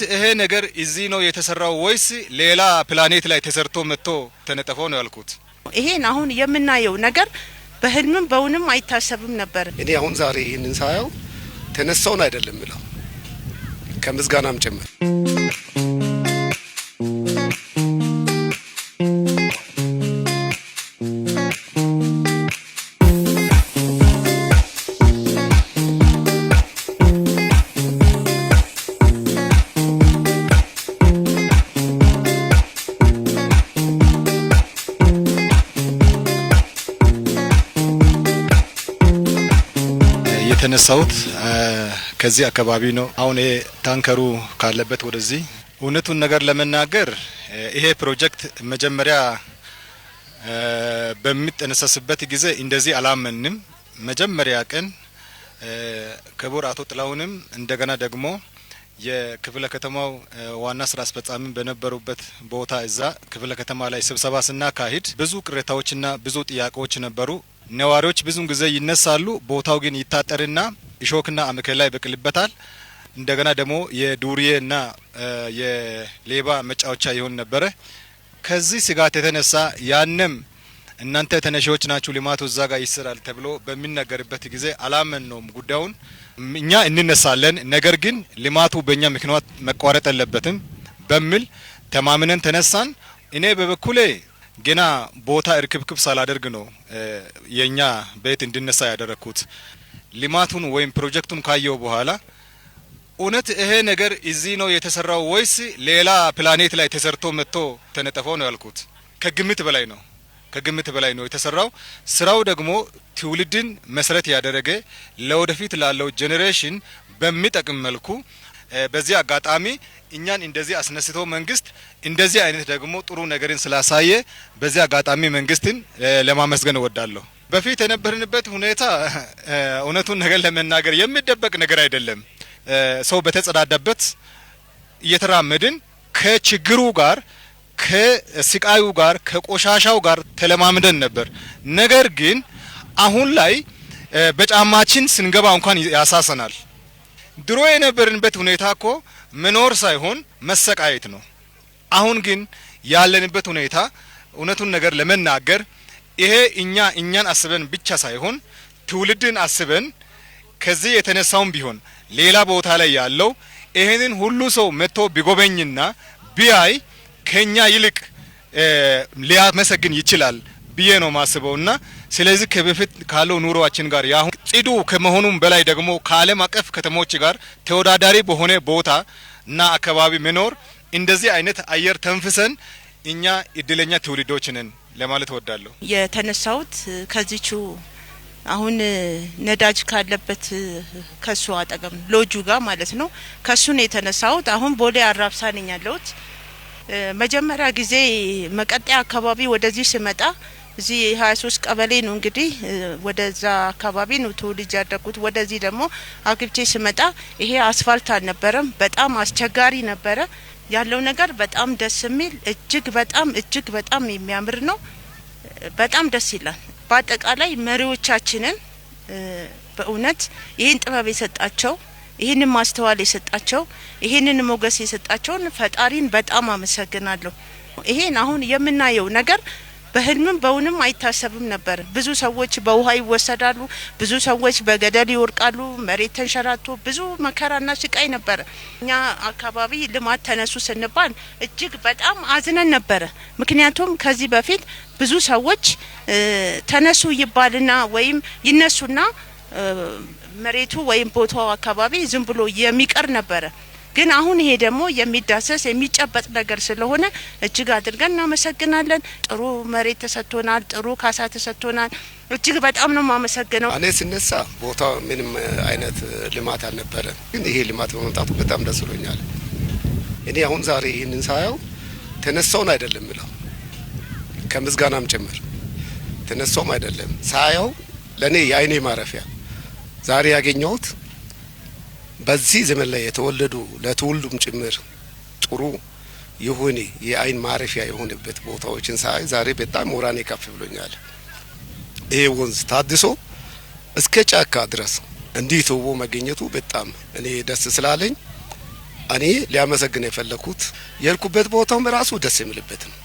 እውነት ይሄ ነገር እዚህ ነው የተሰራው ወይስ ሌላ ፕላኔት ላይ ተሰርቶ መጥቶ ተነጠፈው ነው ያልኩት። ይሄን አሁን የምናየው ነገር በህልምም በውንም አይታሰብም ነበር። እኔ አሁን ዛሬ ይሄንን ሳየው ተነሳውን አይደለም ምለው ከምስጋናም ጭምር የተነሳውት ከዚህ አካባቢ ነው። አሁን ታንከሩ ካለበት ወደዚህ እውነቱን ነገር ለመናገር ይሄ ፕሮጀክት መጀመሪያ በሚጠነሰስበት ጊዜ እንደዚህ አላመንም። መጀመሪያ ቀን ክቡር አቶ ጥላሁንም እንደገና ደግሞ የክፍለ ከተማው ዋና ስራ አስፈጻሚ በነበሩበት ቦታ እዛ ክፍለ ከተማ ላይ ስብሰባ ስናካሂድ ብዙ ቅሬታዎችና ብዙ ጥያቄዎች ነበሩ። ነዋሪዎች ብዙን ጊዜ ይነሳሉ። ቦታው ግን ይታጠርና እሾክና አመከላ ይበቅልበታል። እንደገና ደግሞ የዱርዬና የሌባ መጫወቻ ይሆን ነበር። ከዚህ ስጋት የተነሳ ያንም እናንተ ተነሺዎች ናችሁ ልማቱ እዛ ጋር ይሰራል ተብሎ በሚነገርበት ጊዜ አላመን ነው ጉዳዩን። እኛ እንነሳለን፣ ነገር ግን ልማቱ በእኛ ምክንያት መቋረጥ የለበትም በሚል ተማምነን ተነሳን። እኔ በበኩሌ ገና ቦታ እርክብክብ ሳላደርግ ነው የኛ ቤት እንድነሳ ያደረኩት። ልማቱን ወይም ፕሮጀክቱን ካየው በኋላ እውነት ይሄ ነገር እዚህ ነው የተሰራው ወይስ ሌላ ፕላኔት ላይ ተሰርቶ መጥቶ ተነጠፈው ነው ያልኩት። ከግምት በላይ ነው የተሰራው። ስራው ደግሞ ትውልድን መሰረት ያደረገ ለወደፊት ላለው ጄኔሬሽን በሚጠቅም መልኩ በዚህ አጋጣሚ እኛን እንደዚህ አስነስቶ መንግስት እንደዚህ አይነት ደግሞ ጥሩ ነገርን ስላሳየ በዚህ አጋጣሚ መንግስትን ለማመስገን እወዳለሁ። በፊት የነበርንበት ሁኔታ እውነቱን ነገር ለመናገር የሚደበቅ ነገር አይደለም። ሰው በተጸዳዳበት እየተራመድን ከችግሩ ጋር ከስቃዩ ጋር ከቆሻሻው ጋር ተለማምደን ነበር። ነገር ግን አሁን ላይ በጫማችን ስንገባ እንኳን ያሳሰናል። ድሮ የነበርንበት ሁኔታ እኮ መኖር ሳይሆን መሰቃየት ነው። አሁን ግን ያለንበት ሁኔታ እውነቱን ነገር ለመናገር ይሄ እኛን አስበን ብቻ ሳይሆን ትውልድን አስበን ከዚህ የተነሳውን ቢሆን ሌላ ቦታ ላይ ያለው ይሄንን ሁሉ ሰው መጥቶ ቢጎበኝና ቢያይ ከኛ ይልቅ ሊያመሰግን ይችላል ብዬ ነው ማስበውና ስለዚህ ከበፊት ካለው ኑሮአችን ጋር ያሁን ጽዱ ከመሆኑም በላይ ደግሞ ከዓለም አቀፍ ከተሞች ጋር ተወዳዳሪ በሆነ ቦታ እና አካባቢ መኖር እንደዚህ አይነት አየር ተንፍሰን እኛ እድለኛ ትውልዶች ነን ለማለት ወዳለሁ። የተነሳውት ከዚቹ አሁን ነዳጅ ካለበት ከሱ አጠገም ሎጁ ጋር ማለት ነው። ከሱ ነው የተነሳውት። አሁን ቦሌ አራብሳ ነኝ ያለሁት። መጀመሪያ ጊዜ መቀጠያ አካባቢ ወደዚህ ስመጣ እዚህ 23 ቀበሌ ነው እንግዲህ ወደዛ አካባቢ ነው ተወልጄ ያደኩት። ወደዚህ ደግሞ አግብቼ ስመጣ ይሄ አስፋልት አልነበረም፣ በጣም አስቸጋሪ ነበረ። ያለው ነገር በጣም ደስ የሚል እጅግ በጣም የሚያምር ነው። በጣም ደስ ይላል። በአጠቃላይ መሪዎቻችንን በእውነት ይሄን ጥበብ የሰጣቸው ይሄንን ማስተዋል የሰጣቸው ይሄንን ሞገስ የሰጣቸውን ፈጣሪን በጣም አመሰግናለሁ። ይሄን አሁን የምናየው ነገር በህልምም በውንም አይታሰብም ነበር። ብዙ ሰዎች በውሃ ይወሰዳሉ፣ ብዙ ሰዎች በገደል ይወርቃሉ፣ መሬት ተንሸራቶ ብዙ መከራና ስቃይ ነበር። እኛ አካባቢ ልማት ተነሱ ስንባል እጅግ በጣም አዝነን ነበር። ምክንያቱም ከዚህ በፊት ብዙ ሰዎች ተነሱ ይባልና ወይም ይነሱና መሬቱ ወይም ቦታው አካባቢ ዝም ብሎ የሚቀር ነበር። ግን አሁን ይሄ ደግሞ የሚዳሰስ የሚጨበጥ ነገር ስለሆነ እጅግ አድርገን እናመሰግናለን። ጥሩ መሬት ተሰጥቶናል፣ ጥሩ ካሳ ተሰጥቶናል። እጅግ በጣም ነው ማመሰግነው። እኔ ስነሳ ቦታው ምንም አይነት ልማት አልነበረ፣ ግን ይሄ ልማት በመምጣቱ በጣም ደስ ብሎኛል። እኔ አሁን ዛሬ ይሄንን ሳየው ተነሳውን አይደለም ምለው ከምስጋናም ጭምር ተነሳውም አይደለም ሳየው ለኔ የአይኔ ማረፊያ ዛሬ ያገኘሁት በዚህ ዘመን ላይ የተወለዱ ለትውልዱም ጭምር ጥሩ የሆነ የአይን ማረፊያ የሆነበት ቦታዎችን ሳይ ዛሬ በጣም ሞራኔ ከፍ ብሎኛል። ይሄ ወንዝ ታድሶ እስከ ጫካ ድረስ እንዲህ ተውቦ መገኘቱ በጣም እኔ ደስ ስላለኝ እኔ ሊያመሰግን የፈለኩት የልኩበት ቦታው ራሱ ደስ የሚልበት ነው።